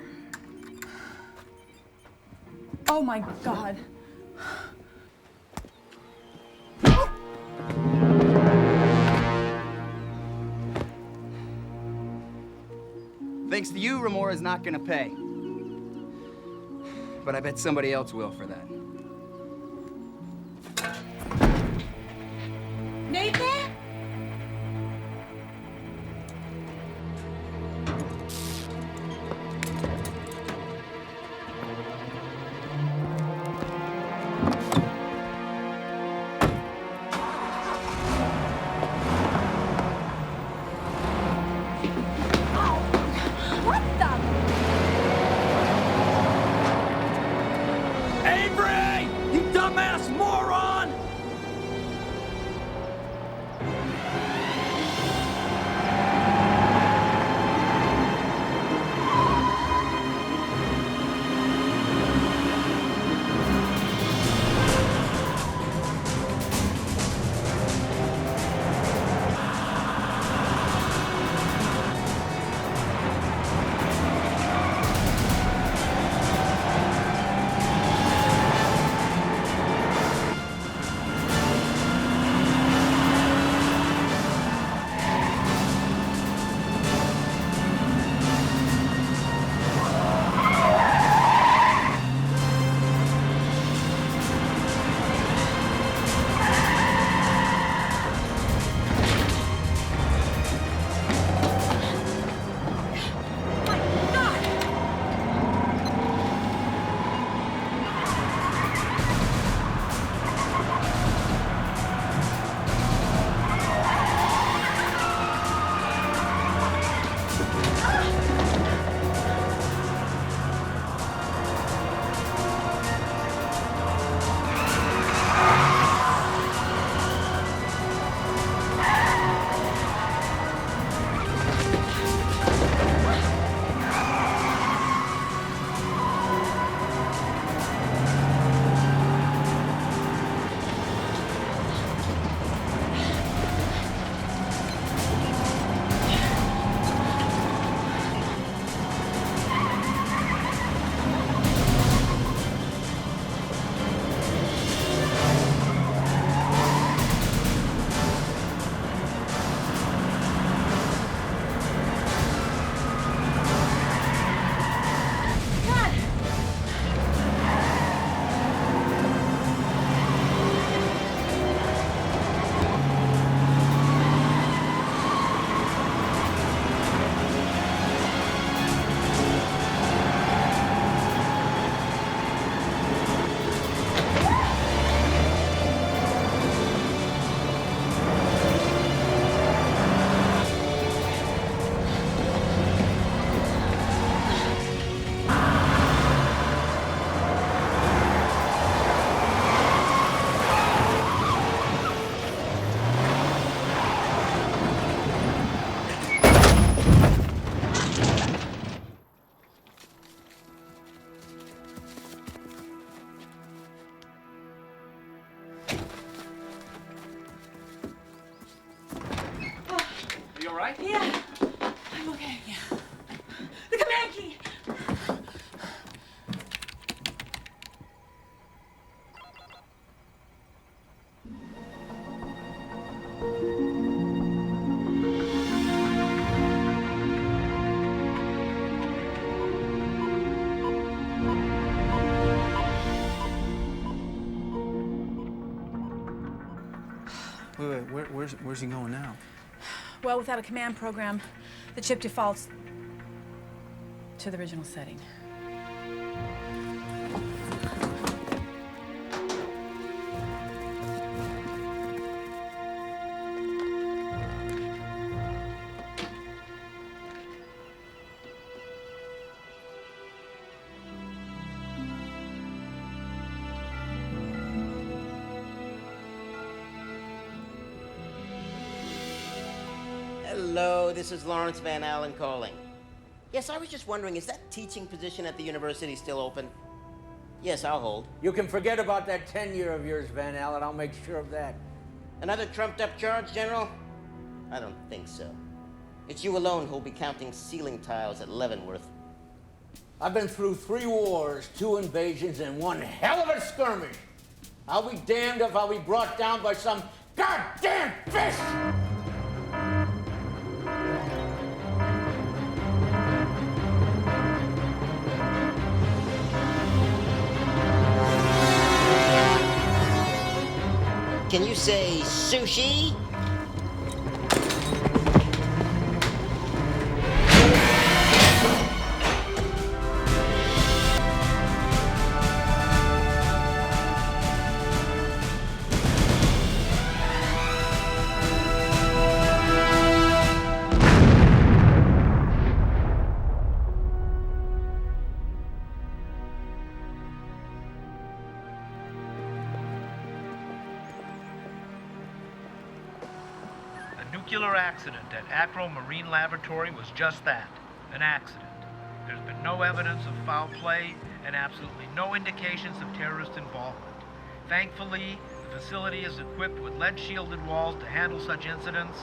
Oh my God. Thanks to you, Remora's not gonna pay. But I bet somebody else will for that. Nathan? Hey! Are you all right? Yeah, I'm okay. Yeah. The command key. Wait, where's he going now? Well, without a command program, the chip defaults to the original setting. Hello, this is Lawrence Van Allen calling. Yes, I was just wondering, is that teaching position at the university still open? Yes, I'll hold. You can forget about that tenure of yours, Van Allen. I'll make sure of that. Another trumped-up charge, General? I don't think so. It's you alone who'll be counting ceiling tiles at Leavenworth. I've been through 3 wars, 2 invasions, and one hell of a skirmish. I'll be damned if I'll be brought down by some goddamn fish! Can you say sushi? Nuclear accident at Acro Marine Laboratory was just that, an accident. There's been no evidence of foul play and absolutely no indications of terrorist involvement. Thankfully, the facility is equipped with lead-shielded walls to handle such incidents,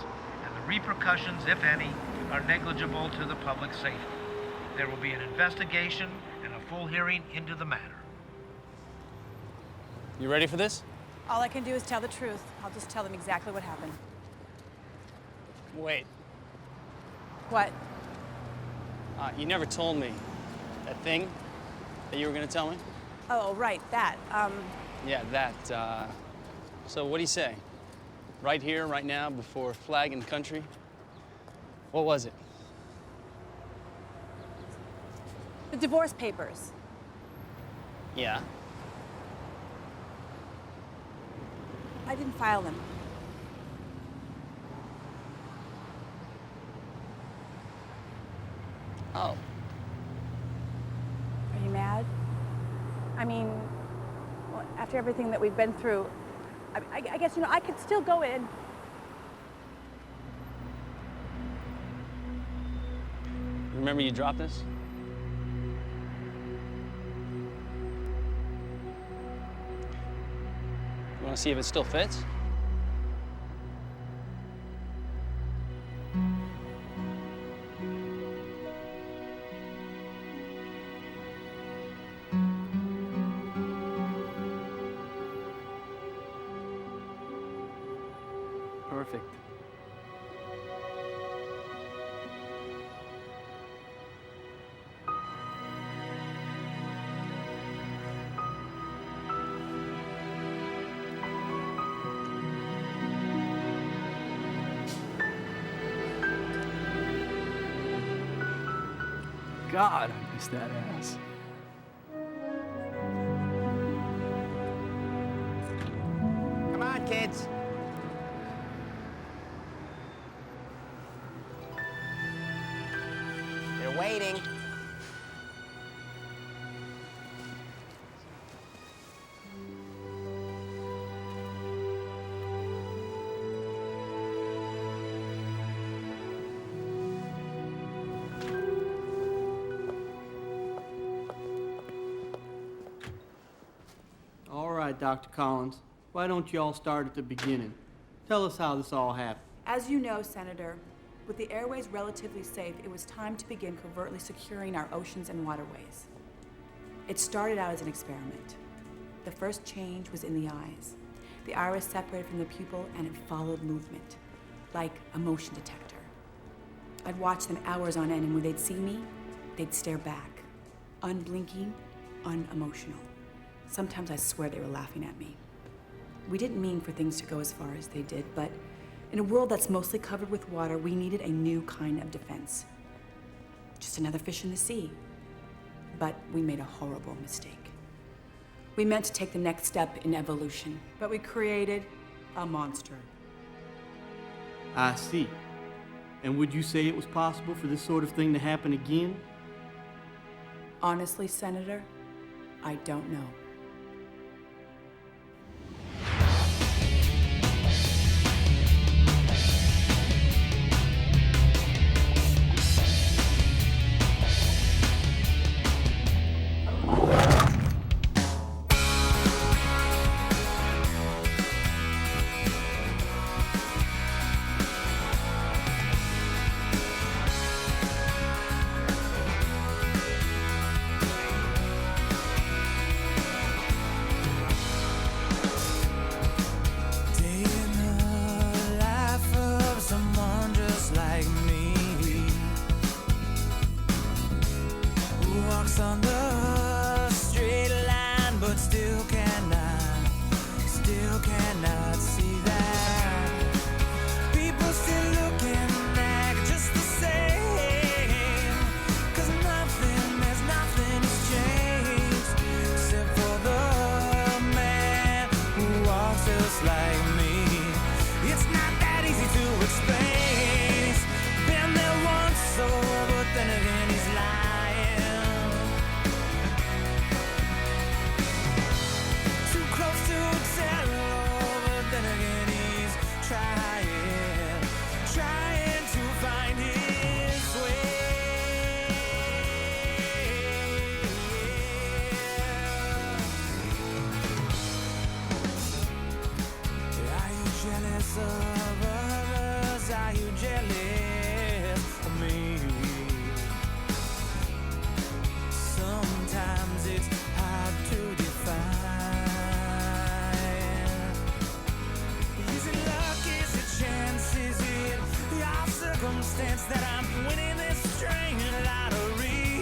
and the repercussions, if any, are negligible to the public safety. There will be an investigation and a full hearing into the matter. You ready for this? All I can do is tell the truth. I'll just tell them exactly what happened. Wait. What? You never told me that thing that you were gonna tell me. Oh, right, that. Yeah, that. So what do you say? Right here, right now, before flag and country? What was it? The divorce papers. Yeah. I didn't file them. Oh. Are you mad? I mean, well, after everything that we've been through, I guess, I could still go in. Remember you dropped this? You want to see if it still fits? Perfect. God, I miss that ass. Come on, kids. They're waiting. All right, Dr. Collins. Why don't you all start at the beginning? Tell us how this all happened. As you know, Senator, with the airways relatively safe, it was time to begin covertly securing our oceans and waterways. It started out as an experiment. The first change was in the eyes. The iris separated from the pupil and it followed movement, like a motion detector. I'd watch them hours on end, and when they'd see me, they'd stare back, unblinking, unemotional. Sometimes I swear they were laughing at me. We didn't mean for things to go as far as they did, but in a world that's mostly covered with water, we needed a new kind of defense. Just another fish in the sea. But we made a horrible mistake. We meant to take the next step in evolution, but we created a monster. I see. And would you say it was possible for this sort of thing to happen again? Honestly, Senator, I don't know. On the straight line, but still cannot see that. People still looking like just the same, 'cause there's nothing has changed, except for the man who walks just like me. It's not that easy to explain. He's been there once, so, but then again he's lying. Trying to find his way. Are you jealous of others? Are you jealous of me? Sometimes it's hard to define. Is it luck? Is it chance? Is it your circumstance that I'm winning this strange lottery?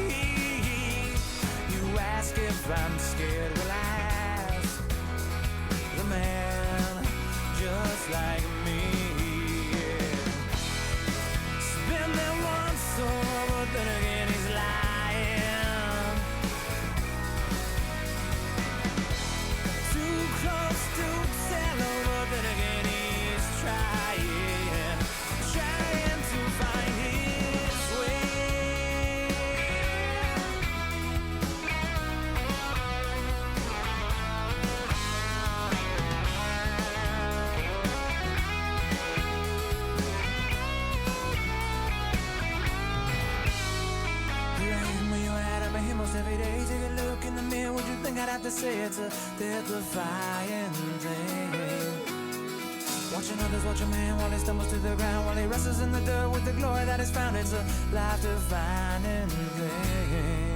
You ask if I'm scared. Well, I ask the man just like me. He's been there once, so, but then again he's lying. Too close to tell, but then again he's trying to find his way. Rain when you're out of my head most every day. Take a look in the mirror, would you think I'd have to say it's a death-defying thing? Watching others, watch a man while he stumbles to the ground, while he wrestles in the dirt with the glory that is found. It's a life-defining thing.